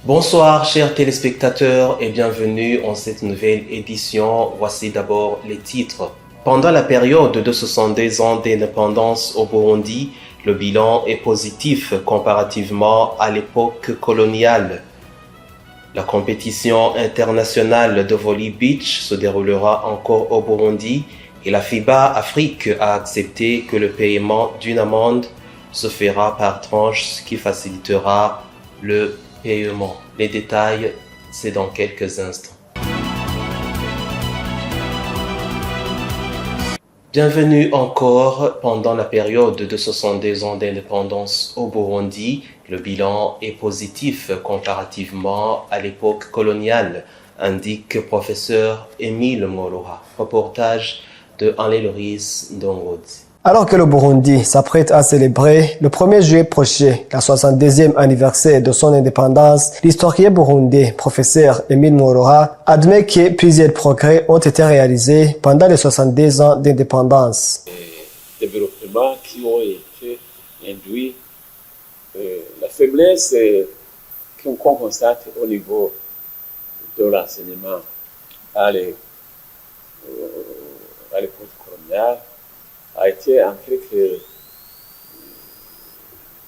Bonsoir chers téléspectateurs et bienvenue en cette nouvelle édition. Voici d'abord les titres. Pendant la période de 70 ans d'indépendance au Burundi, le bilan est positif comparativement à l'époque coloniale. La compétition internationale de volley beach se déroulera encore au Burundi et la FIBA Afrique a accepté que le paiement d'une amende se fera par tranche, ce qui facilitera le paiement. Les détails, c'est dans quelques instants. Bienvenue encore. Pendant la période de 70 ans d'indépendance au Burundi, le bilan est positif comparativement à l'époque coloniale, indique professeur Émile Moroha. Reportage de Henri-Loris Ndongodi. Alors que le Burundi s'apprête à célébrer le 1er juillet prochain la 62e anniversaire de son indépendance, l'historien burundais professeur Émile Moroha admet que plusieurs progrès ont été réalisés pendant les 70 ans d'indépendance. Les développements qui ont été induits, la faiblesse qu'on constate au niveau de l'enseignement à l'époque coloniale a été en quelque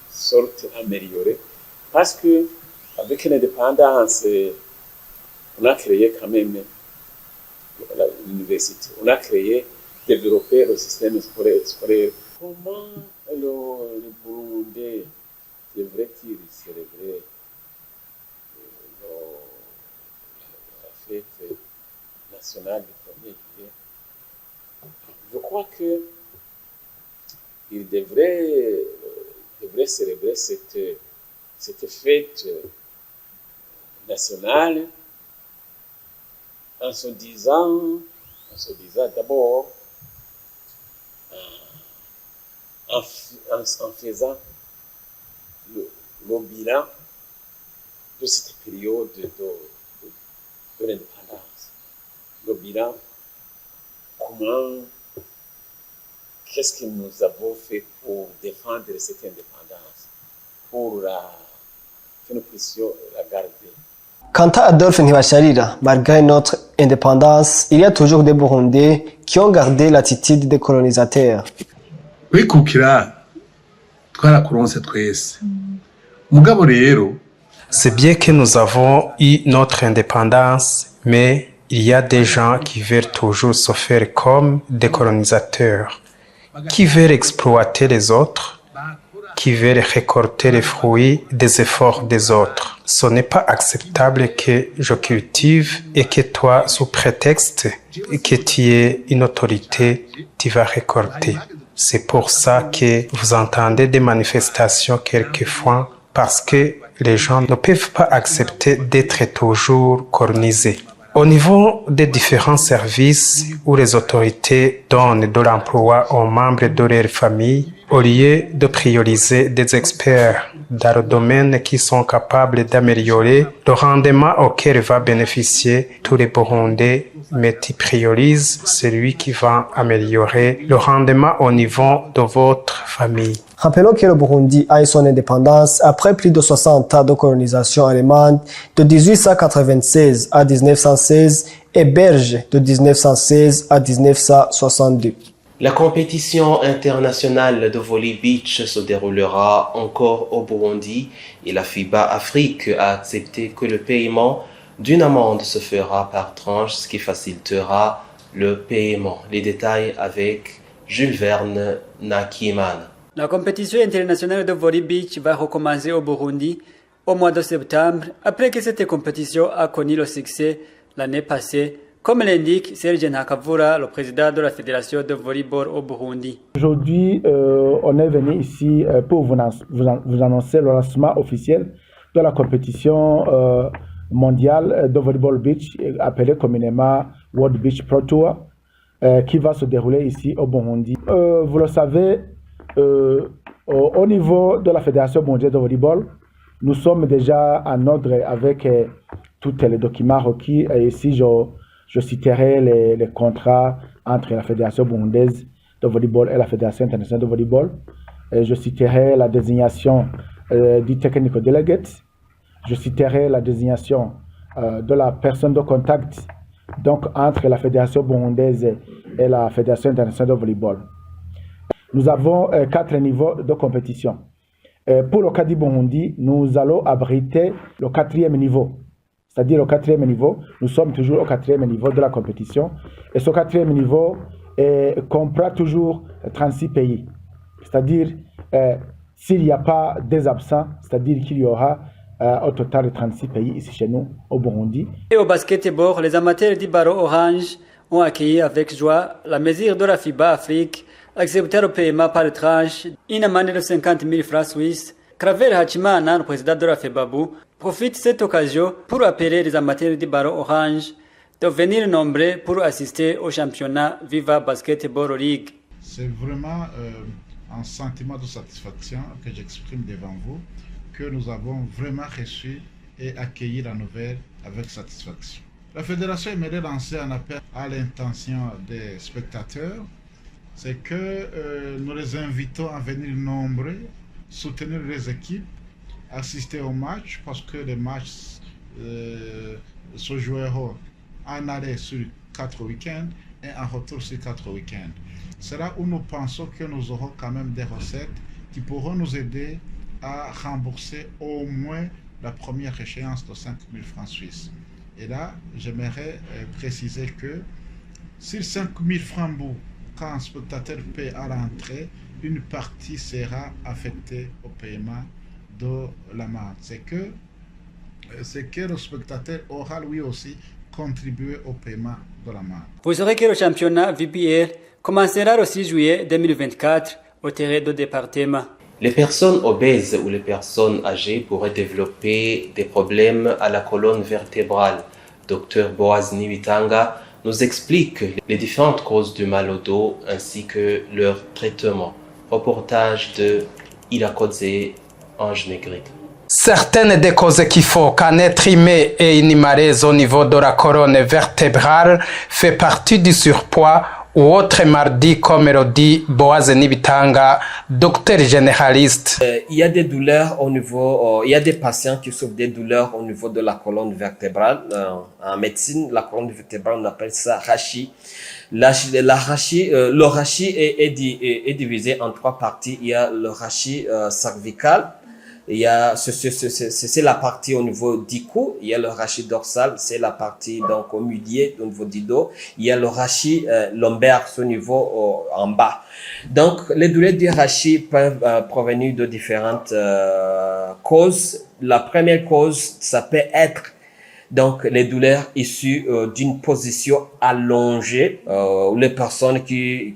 sorte améliorée parce que avec l'indépendance, on a créé quand même l'université, on a créé, développé le système scolaire. Comment le Burundais devrait-il célébrer la fête nationale du 1er juillet? Je crois que il devrait célébrer cette fête nationale en se disant d'abord, en faisant le bilan de cette période de l'indépendance. Le bilan, qu'est-ce que nous avons fait pour défendre cette indépendance, pour que nous puissions la garder. Quant à Adolphe Ntibasharira, malgré notre indépendance, il y a toujours des Burundais qui ont gardé l'attitude des colonisateurs. C'est bien que nous avons eu notre indépendance, mais il y a des gens qui veulent toujours se faire comme des colonisateurs, qui veulent exploiter les autres, qui veulent récolter les fruits des efforts des autres. Ce n'est pas acceptable que je cultive et que toi, sous prétexte que tu es une autorité, tu vas récolter. C'est pour ça que vous entendez des manifestations quelquefois, parce que les gens ne peuvent pas accepter d'être toujours colonisés. Au niveau des différents services où les autorités donnent de l'emploi aux membres de leur famille, au lieu de prioriser des experts dans le domaine qui sont capables d'améliorer le rendement auquel va bénéficier tous les Burundais, mais tu priorises celui qui va améliorer le rendement au niveau de votre famille. Rappelons que le Burundi a eu son indépendance après plus de 60 ans de colonisation allemande de 1896 à 1916 et belge de 1916 à 1962. La compétition internationale de volley beach se déroulera encore au Burundi et la FIBA Afrique a accepté que le paiement d'une amende se fera par tranche, ce qui facilitera le paiement. Les détails avec Jules Verne Nakimana. La compétition internationale de volley beach va recommencer au Burundi au mois de septembre, après que cette compétition a connu le succès l'année passée, comme l'indique Serge Nakavura, le président de la Fédération de volleyball au Burundi. Aujourd'hui, on est venu ici pour vous annoncer le lancement officiel de la compétition mondiale de volleyball beach, appelée communément World Beach Pro Tour, qui va se dérouler ici au Burundi. Vous le savez, au niveau de la Fédération mondiale de volleyball, nous sommes déjà en ordre avec tous les documents requis. Et ici, je citerai les contrats entre la Fédération burundaise de volleyball et la Fédération internationale de volleyball. Et je citerai la désignation du technical delegate, je citerai la désignation de la personne de contact donc, entre la Fédération burundaise et la Fédération internationale de volleyball. Nous avons 4 niveaux de compétition. Pour le cas du Burundi, nous allons abriter le 4e niveau. C'est-à-dire le 4e niveau, nous sommes toujours au 4e niveau de la compétition. Et ce 4e niveau comprend toujours 36 pays. C'est-à-dire, s'il n'y a pas des absents, c'est-à-dire qu'il y aura au total de 36 pays ici chez nous, au Burundi. Et au basketball, les amateurs du Barreau Orange ont accueilli avec joie la mesure de la FIBA Afrique accepter le paiement par tranche une amende de 50 000 francs suisses. Kraver Hachimana, le président de la FEBABU, profite de cette occasion pour appeler les amateurs du Barreau Orange de venir nombreux pour assister au championnat Viva Basketball League. C'est vraiment un sentiment de satisfaction que j'exprime devant vous, que nous avons vraiment reçu et accueilli la nouvelle avec satisfaction. La fédération aimerait lancer un appel à l'intention des spectateurs, c'est que nous les invitons à venir nombreux, soutenir les équipes, assister aux matchs, parce que les matchs se joueront en arrêt sur 4 week-ends et en retour sur 4 week-ends. C'est là où nous pensons que nous aurons quand même des recettes qui pourront nous aider à rembourser au moins la première échéance de 5 000 francs suisses. Et là, j'aimerais préciser que sur 5 000 francs, quand un spectateur paie à l'entrée, une partie sera affectée au paiement de l'amende. C'est que le spectateur aura lui aussi contribué au paiement de l'amende. Vous saurez que le championnat VBL commencera le 6 juillet 2024 au terrain de département. Les personnes obèses ou les personnes âgées pourraient développer des problèmes à la colonne vertébrale. Dr Boaz Niwitanga nous explique les différentes causes du mal au dos ainsi que leur traitement. Reportage de Ilakodze Ange Negrite. Certaines des causes qui font qu'un être humain ait une malaise au niveau de la colonne vertébrale fait partie du surpoids ou autre maladie, comme le dit Boaz Niwitanga, docteur généraliste. Il y a des douleurs au niveau, il y a des patients qui souffrent des douleurs au niveau de la colonne vertébrale. En médecine, la colonne vertébrale, on appelle ça rachis. Le rachis est divisé en 3 parties. Il y a le rachis cervical. Il y a c'est la partie au niveau du cou. Il y a le rachis dorsal, c'est la partie donc au milieu au niveau du dos. Il y a le rachis lombaire, ce niveau en bas. Donc les douleurs du rachis peuvent provenir de différentes causes. La première cause, ça peut être donc les douleurs issues d'une position allongée. Les personnes qui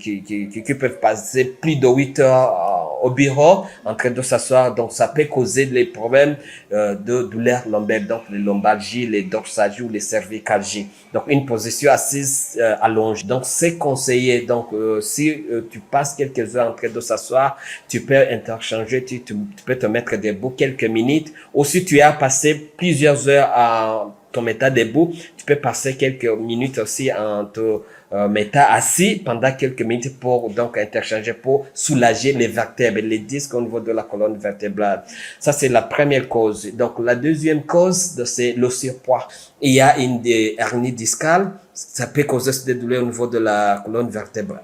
peuvent passer plus de 8 heures au bureau en train de s'asseoir, donc ça peut causer des problèmes de douleurs lombaires, donc les lombalgies, les dorsalgies ou les cervicalgies. Donc une position assise allongée. Donc c'est conseillé. Donc si tu passes quelques heures en train de s'asseoir, tu peux interchanger, tu peux te mettre debout quelques minutes. Ou si tu as passé plusieurs heures à ton état debout, tu peux passer quelques minutes aussi en te mettant assis pendant quelques minutes pour donc interchanger, pour soulager les vertèbres, les disques au niveau de la colonne vertébrale. Ça, c'est la première cause. Donc, la deuxième cause, c'est le surpoids. Il y a une hernie discale, ça peut causer des douleurs au niveau de la colonne vertébrale.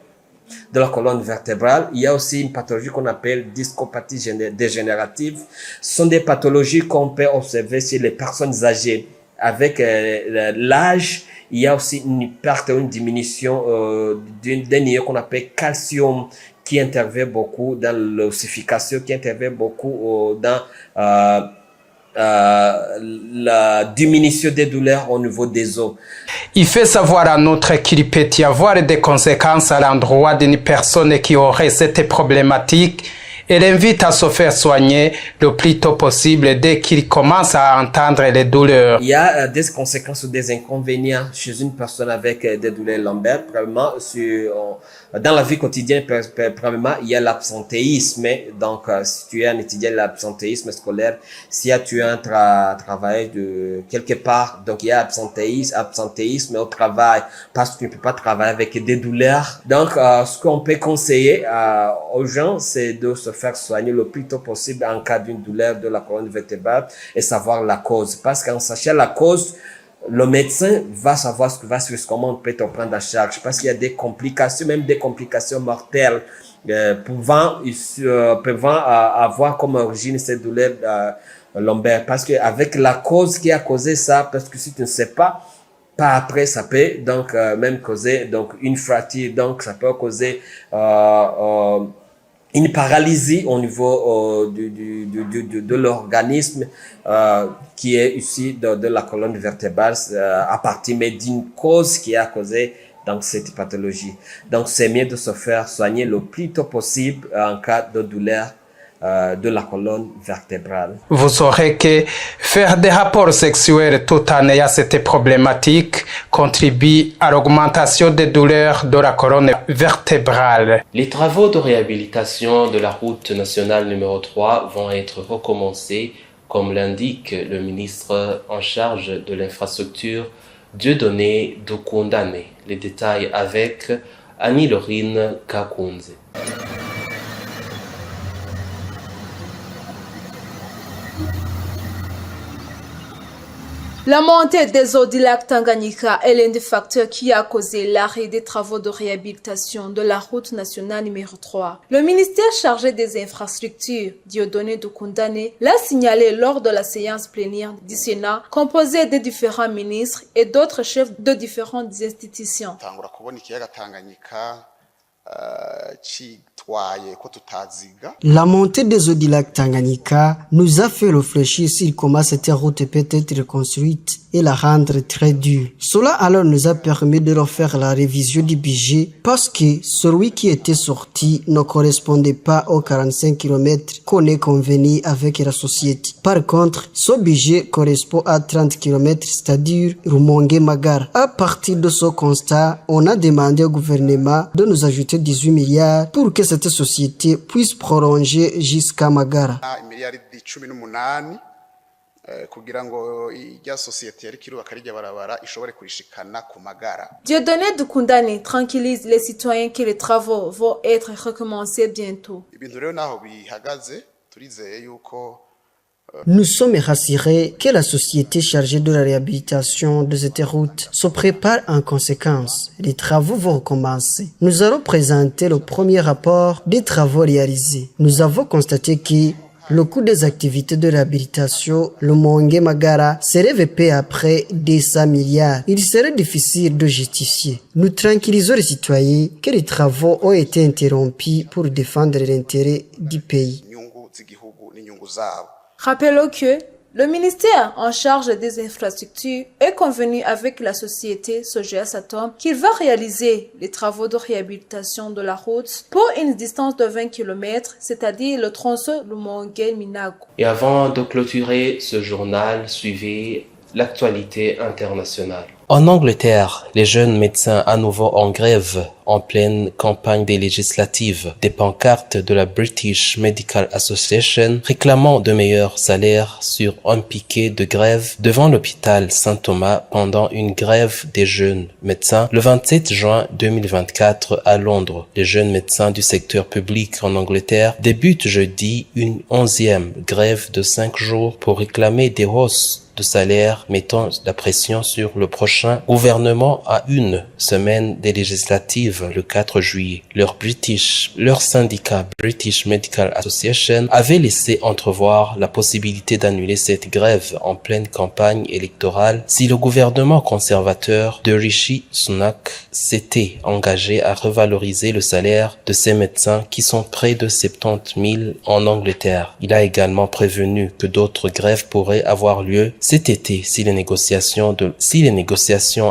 Il y a aussi une pathologie qu'on appelle discopathie dégénérative. Ce sont des pathologies qu'on peut observer chez les personnes âgées. Avec l'âge, il y a aussi une perte ou une diminution d'un ion qu'on appelle calcium qui intervient beaucoup dans l'ossification, qui intervient beaucoup dans la diminution des douleurs au niveau des os. Il fait savoir à notre qu'il peut y avoir des conséquences à l'endroit d'une personne qui aurait cette problématique. Elle invite à se faire soigner le plus tôt possible dès qu'il commence à entendre les douleurs. Il y a des conséquences ou des inconvénients chez une personne avec des douleurs lombaires, probablement sur dans la vie quotidienne, premièrement, il y a l'absentéisme. Donc, si tu es un étudiant, l'absentéisme scolaire, si tu es un travail de quelque part, donc il y a absentéisme au travail parce que tu ne peux pas travailler avec des douleurs. Donc, ce qu'on peut conseiller aux gens, c'est de se faire soigner le plus tôt possible en cas d'une douleur de la colonne vertébrale et savoir la cause. Parce qu'en sachant la cause, le médecin va savoir ce que va suivre, comment on peut te prendre en charge. Parce qu'il y a des complications, même des complications mortelles, pouvant avoir comme origine ces douleurs lombaires. Parce qu'avec la cause qui a causé ça, parce que si tu ne sais pas après, ça peut donc même causer donc une fracture, donc ça peut causer une paralysie au niveau de l'organisme qui est ici de la colonne vertébrale à partir d'une cause qui a causé donc cette pathologie. Donc c'est mieux de se faire soigner le plus tôt possible en cas de douleur de la colonne vertébrale. Vous saurez que faire des rapports sexuels tout en ayant cette problématique contribue à l'augmentation des douleurs de la colonne vertébrale. Les travaux de réhabilitation de la route nationale numéro 3 vont être recommencés, comme l'indique le ministre en charge de l'infrastructure, Dieudonné Dukundane. Les détails avec Annie-Laurine Kakunze. La montée des eaux du lac Tanganyika est l'un des facteurs qui a causé l'arrêt des travaux de réhabilitation de la route nationale numéro 3. Le ministère chargé des infrastructures, Dieudonné Dukundane, l'a signalé lors de la séance plénière du Sénat, composée de différents ministres et d'autres chefs de différentes institutions. La montée des eaux du lac Tanganyika nous a fait réfléchir sur comment cette route peut être reconstruite et la rendre très dure. Cela alors nous a permis de refaire la révision du budget parce que celui qui était sorti ne correspondait pas aux 45 km qu'on est convenu avec la société. Par contre, ce budget correspond à 30 km, c'est-à-dire Rumonge-Magara. À partir de ce constat, on a demandé au gouvernement de nous ajouter 18 milliards pour que cette société puisse prolonger jusqu'à Magara. Dieudonné Dukundane tranquillise les citoyens que les travaux vont être recommencés bientôt. Nous sommes rassurés que la société chargée de la réhabilitation de cette route se prépare en conséquence. Les travaux vont recommencer. Nous allons présenter le premier rapport des travaux réalisés. Nous avons constaté que le coût des activités de réhabilitation, le Rumonge-Magara, s'élève peu à près 200 milliards. Il serait difficile de justifier. Nous tranquillisons les citoyens que les travaux ont été interrompus pour défendre l'intérêt du pays. Rappelons que le ministère en charge des infrastructures est convenu avec la société Sogea-Satom qu'il va réaliser les travaux de réhabilitation de la route pour une distance de 20 km, c'est-à-dire le tronçon Rumonge-Minago. Et avant de clôturer ce journal, suivez l'actualité internationale. En Angleterre, les jeunes médecins à nouveau en grève en pleine campagne des législatives. Des pancartes de la British Medical Association réclamant de meilleurs salaires sur un piquet de grève devant l'hôpital Saint-Thomas pendant une grève des jeunes médecins le 27 juin 2024 à Londres. Les jeunes médecins du secteur public en Angleterre débutent jeudi une 11e grève de 5 jours pour réclamer des hausses de salaire, mettant la pression sur le prochain gouvernement à une semaine des législatives le 4 juillet. Leur syndicat British Medical Association avait laissé entrevoir la possibilité d'annuler cette grève en pleine campagne électorale si le gouvernement conservateur de Rishi Sunak s'était engagé à revaloriser le salaire de ces médecins qui sont près de 70 000 en Angleterre. Il a également prévenu que d'autres grèves pourraient avoir lieu cet été si les négociations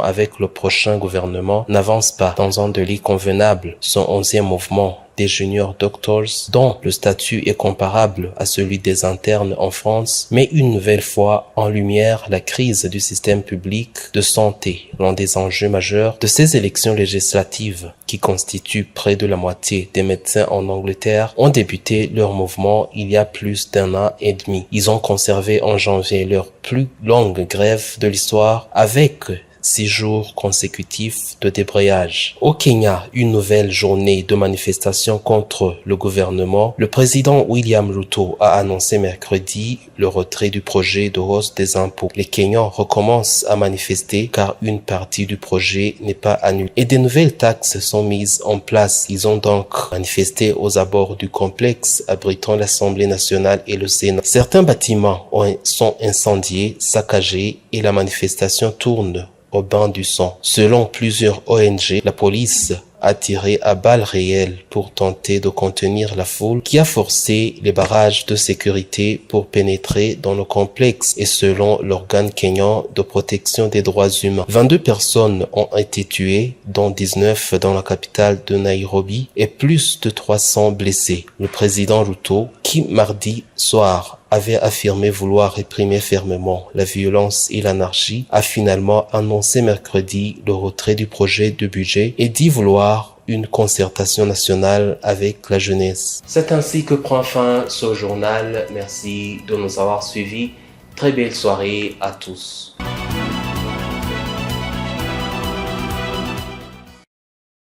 avec le prochain gouvernement n'avancent pas. Dans un de prix convenable. Son 11e mouvement des junior doctors, dont le statut est comparable à celui des internes en France, met une nouvelle fois en lumière la crise du système public de santé, l'un des enjeux majeurs de ces élections législatives, qui constituent près de la moitié des médecins en Angleterre, ont débuté leur mouvement il y a plus d'1 an et demi. Ils ont conservé en janvier leur plus longue grève de l'histoire avec 6 jours consécutifs de débrayage. Au Kenya, une nouvelle journée de manifestation contre le gouvernement. Le président William Ruto a annoncé mercredi le retrait du projet de hausse des impôts. Les Kenyans recommencent à manifester car une partie du projet n'est pas annulée et des nouvelles taxes sont mises en place. Ils ont donc manifesté aux abords du complexe abritant l'Assemblée nationale et le Sénat. Certains bâtiments sont incendiés, saccagés et la manifestation tourne au bain du sang. Selon plusieurs ONG, la police a tiré à balles réelles pour tenter de contenir la foule qui a forcé les barrages de sécurité pour pénétrer dans le complexe et selon l'organe kényan de protection des droits humains. 22 personnes ont été tuées, dont 19 dans la capitale de Nairobi et plus de 300 blessés. Le président Ruto, qui mardi soir avait affirmé vouloir réprimer fermement la violence et l'anarchie, a finalement annoncé mercredi le retrait du projet de budget et dit vouloir une concertation nationale avec la jeunesse. C'est ainsi que prend fin ce journal. Merci de nous avoir suivis. Très belle soirée à tous.